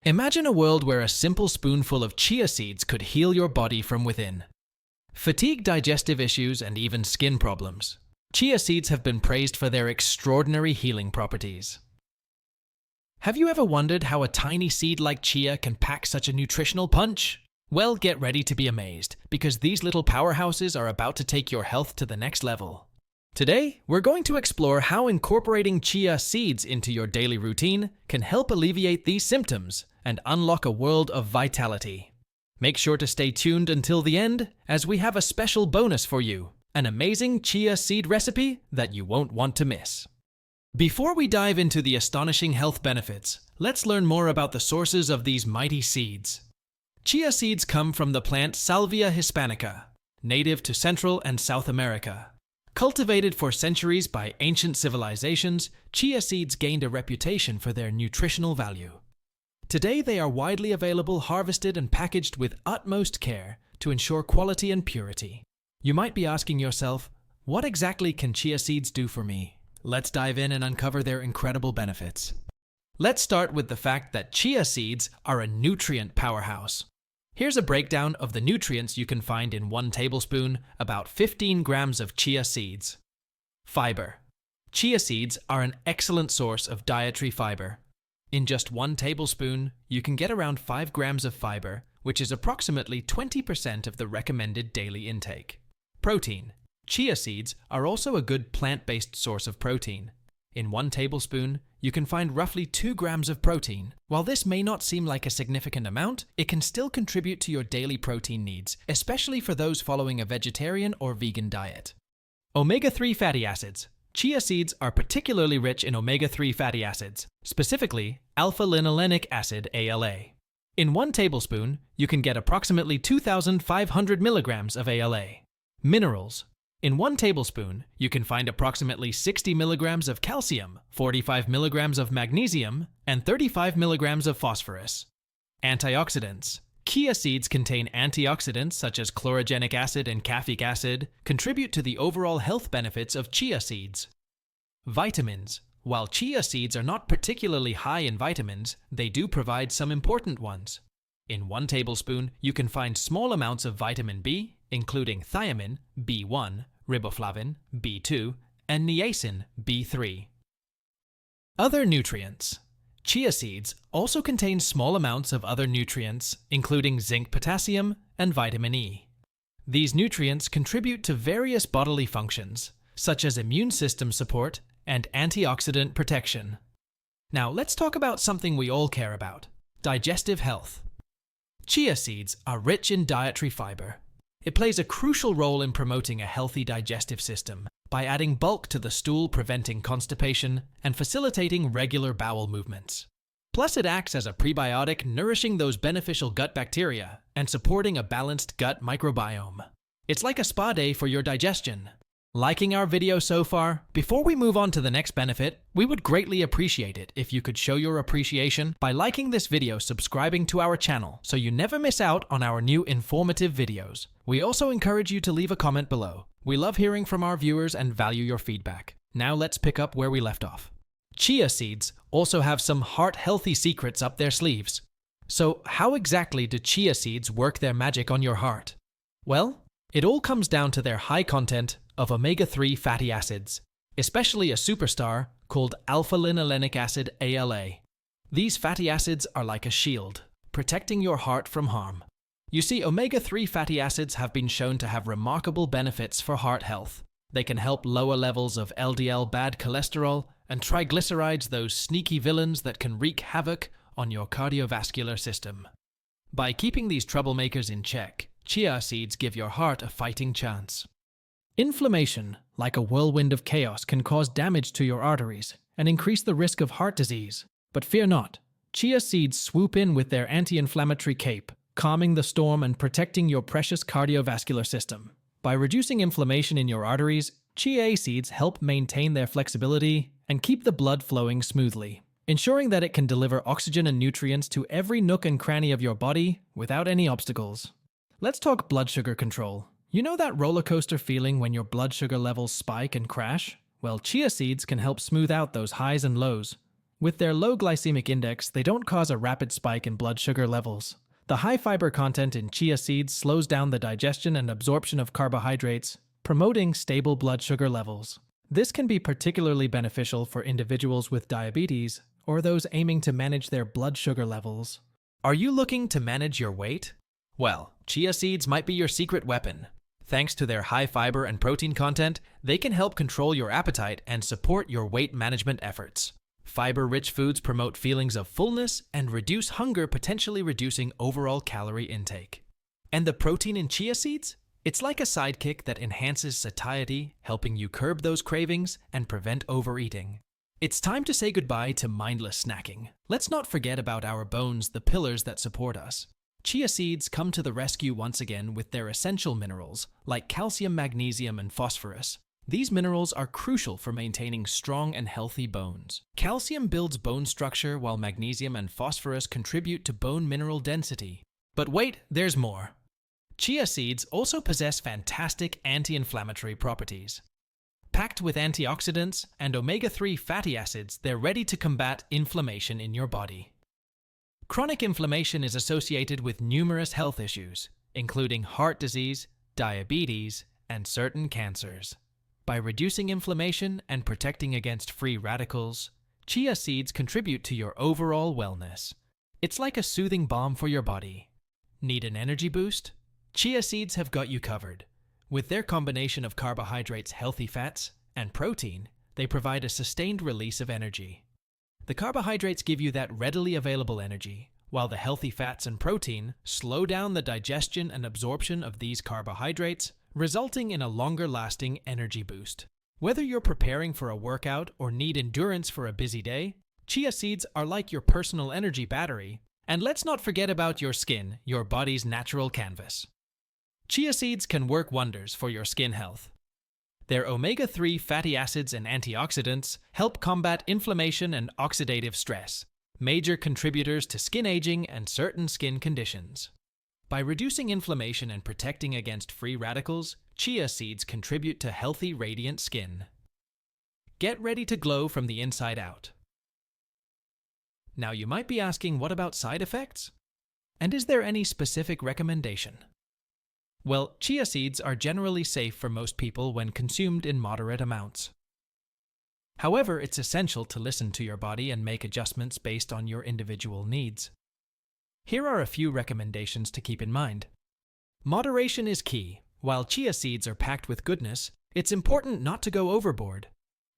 Imagine a world where a simple spoonful of chia seeds could heal your body from within. Fatigue, digestive issues, and even skin problems. Chia seeds have been praised for their extraordinary healing properties. Have you ever wondered how a tiny seed like chia can pack such a nutritional punch? Well, get ready to be amazed, because these little powerhouses are about to take your health to the next level. Today, we're going to explore how incorporating chia seeds into your daily routine can help alleviate these symptoms and unlock a world of vitality. Make sure to stay tuned until the end, as we have a special bonus for you, an amazing chia seed recipe that you won't want to miss. Before we dive into the astonishing health benefits, let's learn more about the sources of these mighty seeds. Chia seeds come from the plant Salvia hispanica, native to Central and South America. Cultivated for centuries by ancient civilizations, chia seeds gained a reputation for their nutritional value. Today, they are widely available, harvested, and packaged with utmost care to ensure quality and purity. You might be asking yourself, what exactly can chia seeds do for me? Let's dive in and uncover their incredible benefits. Let's start with the fact that chia seeds are a nutrient powerhouse. Here's a breakdown of the nutrients you can find in 1 tablespoon, about 15 grams of chia seeds. Fiber. Chia seeds are an excellent source of dietary fiber. In just 1 tablespoon, you can get around 5 grams of fiber, which is approximately 20% of the recommended daily intake. Protein. Chia seeds are also a good plant-based source of protein. In 1 tablespoon, you can find roughly 2 grams of protein. While this may not seem like a significant amount, it can still contribute to your daily protein needs, especially for those following a vegetarian or vegan diet. Omega-3 fatty acids. Chia seeds are particularly rich in omega-3 fatty acids, specifically alpha-linolenic acid (ALA). In 1 tablespoon, you can get approximately 2,500 milligrams of ALA. Minerals. In 1 tablespoon, you can find approximately 60 milligrams of calcium, 45 milligrams of magnesium, and 35 milligrams of phosphorus. Antioxidants. Chia seeds contain antioxidants such as chlorogenic acid and caffeic acid, contribute to the overall health benefits of chia seeds. Vitamins. While chia seeds are not particularly high in vitamins, they do provide some important ones. In 1 tablespoon, you can find small amounts of vitamin B, including thiamine, B1, riboflavin, B2, and niacin, B3. Other nutrients. Chia seeds also contain small amounts of other nutrients, including zinc, potassium, and vitamin E. These nutrients contribute to various bodily functions, such as immune system support and antioxidant protection. Now let's talk about something we all care about: digestive health. Chia seeds are rich in dietary fiber. It plays a crucial role in promoting a healthy digestive system by adding bulk to the stool, preventing constipation and facilitating regular bowel movements. Plus, it acts as a prebiotic, nourishing those beneficial gut bacteria and supporting a balanced gut microbiome. It's like a spa day for your digestion. Liking our video so far? Before we move on to the next benefit, we would greatly appreciate it if you could show your appreciation by liking this video, subscribing to our channel, so you never miss out on our new informative videos. We also encourage you to leave a comment below. We love hearing from our viewers and value your feedback. Now let's pick up where we left off. Chia seeds also have some heart-healthy secrets up their sleeves. So how exactly do chia seeds work their magic on your heart? Well, it all comes down to their high content of omega-3 fatty acids, especially a superstar called alpha-linolenic acid (ALA). These fatty acids are like a shield, protecting your heart from harm. You see, omega-3 fatty acids have been shown to have remarkable benefits for heart health. They can help lower levels of LDL bad cholesterol and triglycerides, those sneaky villains that can wreak havoc on your cardiovascular system. By keeping these troublemakers in check, chia seeds give your heart a fighting chance. Inflammation, like a whirlwind of chaos, can cause damage to your arteries and increase the risk of heart disease. But fear not. Chia seeds swoop in with their anti-inflammatory cape, calming the storm and protecting your precious cardiovascular system. By reducing inflammation in your arteries, chia seeds help maintain their flexibility and keep the blood flowing smoothly, ensuring that it can deliver oxygen and nutrients to every nook and cranny of your body without any obstacles. Let's talk blood sugar control. You know that roller coaster feeling when your blood sugar levels spike and crash? Well, chia seeds can help smooth out those highs and lows. With their low glycemic index, they don't cause a rapid spike in blood sugar levels. The high fiber content in chia seeds slows down the digestion and absorption of carbohydrates, promoting stable blood sugar levels. This can be particularly beneficial for individuals with diabetes or those aiming to manage their blood sugar levels. Are you looking to manage your weight? Well, chia seeds might be your secret weapon. Thanks to their high fiber and protein content, they can help control your appetite and support your weight management efforts. Fiber-rich foods promote feelings of fullness and reduce hunger, potentially reducing overall calorie intake. And the protein in chia seeds? It's like a sidekick that enhances satiety, helping you curb those cravings and prevent overeating. It's time to say goodbye to mindless snacking. Let's not forget about our bones, the pillars that support us. Chia seeds come to the rescue once again with their essential minerals like calcium, magnesium, and phosphorus. These minerals are crucial for maintaining strong and healthy bones. Calcium builds bone structure while magnesium and phosphorus contribute to bone mineral density. But wait, there's more. Chia seeds also possess fantastic anti-inflammatory properties. Packed with antioxidants and omega-3 fatty acids, they're ready to combat inflammation in your body. Chronic inflammation is associated with numerous health issues, including heart disease, diabetes, and certain cancers. By reducing inflammation and protecting against free radicals, chia seeds contribute to your overall wellness. It's like a soothing balm for your body. Need an energy boost? Chia seeds have got you covered. With their combination of carbohydrates, healthy fats, and protein, they provide a sustained release of energy. The carbohydrates give you that readily available energy, while the healthy fats and protein slow down the digestion and absorption of these carbohydrates, resulting in a longer-lasting energy boost. Whether you're preparing for a workout or need endurance for a busy day, chia seeds are like your personal energy battery. And let's not forget about your skin, your body's natural canvas. Chia seeds can work wonders for your skin health. Their omega-3 fatty acids and antioxidants help combat inflammation and oxidative stress, major contributors to skin aging and certain skin conditions. By reducing inflammation and protecting against free radicals, chia seeds contribute to healthy, radiant skin. Get ready to glow from the inside out. Now you might be asking, what about side effects? And is there any specific recommendation? Well, chia seeds are generally safe for most people when consumed in moderate amounts. However, it's essential to listen to your body and make adjustments based on your individual needs. Here are a few recommendations to keep in mind. Moderation is key. While chia seeds are packed with goodness, it's important not to go overboard.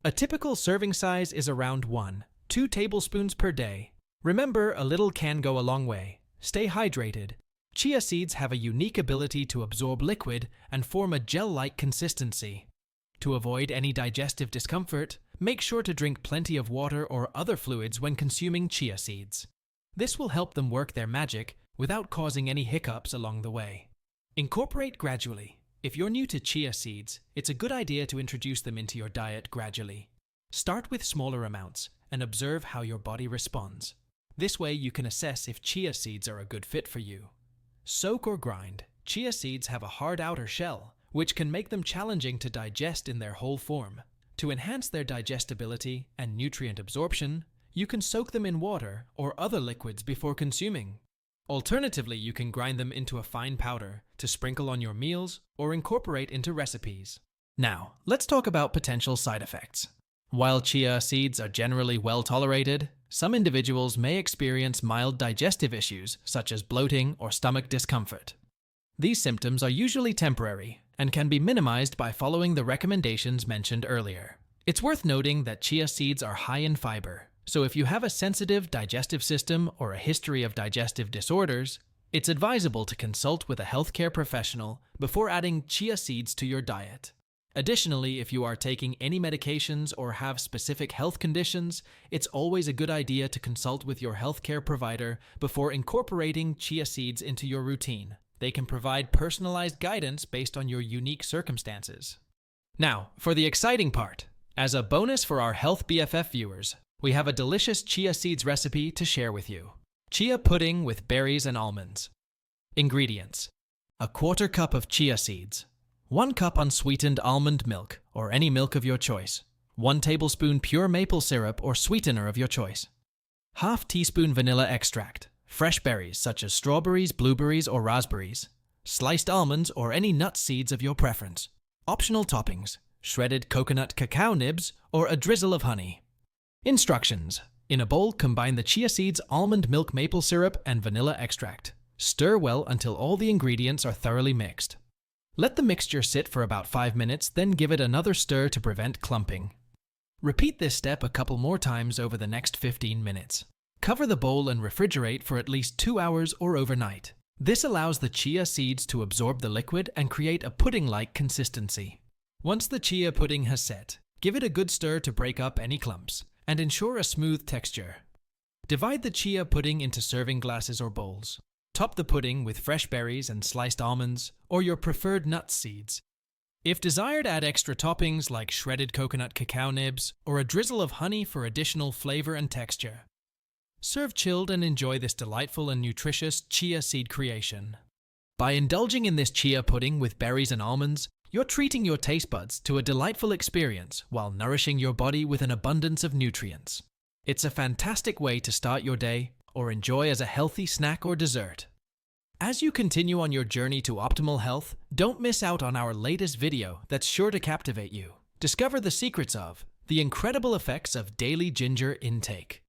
A typical serving size is around 1-2 tablespoons per day. Remember, a little can go a long way. Stay hydrated. Chia seeds have a unique ability to absorb liquid and form a gel-like consistency. To avoid any digestive discomfort, make sure to drink plenty of water or other fluids when consuming chia seeds. This will help them work their magic without causing any hiccups along the way. Incorporate gradually. If you're new to chia seeds, it's a good idea to introduce them into your diet gradually. Start with smaller amounts and observe how your body responds. This way you can assess if chia seeds are a good fit for you. Soak or grind. Chia seeds have a hard outer shell, which can make them challenging to digest in their whole form. To enhance their digestibility and nutrient absorption, you can soak them in water or other liquids before consuming. Alternatively, you can grind them into a fine powder to sprinkle on your meals or incorporate into recipes. Now, let's talk about potential side effects. While chia seeds are generally well tolerated, some individuals may experience mild digestive issues such as bloating or stomach discomfort. These symptoms are usually temporary and can be minimized by following the recommendations mentioned earlier. It's worth noting that chia seeds are high in fiber, so if you have a sensitive digestive system or a history of digestive disorders, it's advisable to consult with a healthcare professional before adding chia seeds to your diet. Additionally, if you are taking any medications or have specific health conditions, it's always a good idea to consult with your healthcare provider before incorporating chia seeds into your routine. They can provide personalized guidance based on your unique circumstances. Now, for the exciting part. As a bonus for our Health BFF viewers, we have a delicious chia seeds recipe to share with you. Chia pudding with berries and almonds. Ingredients: 1/4 cup of chia seeds, 1 cup unsweetened almond milk or any milk of your choice, 1 tablespoon pure maple syrup or sweetener of your choice, Half teaspoon vanilla extract, fresh berries such as strawberries, blueberries, or raspberries, sliced almonds or any nut seeds of your preference. Optional toppings, shredded coconut cacao nibs or a drizzle of honey. Instructions. In a bowl, combine the chia seeds, almond milk maple syrup, and vanilla extract. Stir well until all the ingredients are thoroughly mixed. Let the mixture sit for about 5 minutes, then give it another stir to prevent clumping. Repeat this step a couple more times over the next 15 minutes. Cover the bowl and refrigerate for at least 2 hours or overnight. This allows the chia seeds to absorb the liquid and create a pudding-like consistency. Once the chia pudding has set, give it a good stir to break up any clumps and ensure a smooth texture. Divide the chia pudding into serving glasses or bowls. Top the pudding with fresh berries and sliced almonds or your preferred nut seeds. If desired, add extra toppings like shredded coconut cacao nibs or a drizzle of honey for additional flavor and texture. Serve chilled and enjoy this delightful and nutritious chia seed creation. By indulging in this chia pudding with berries and almonds, you're treating your taste buds to a delightful experience while nourishing your body with an abundance of nutrients. It's a fantastic way to start your day or enjoy as a healthy snack or dessert. As you continue on your journey to optimal health, don't miss out on our latest video that's sure to captivate you. Discover the secrets of the incredible effects of daily ginger intake.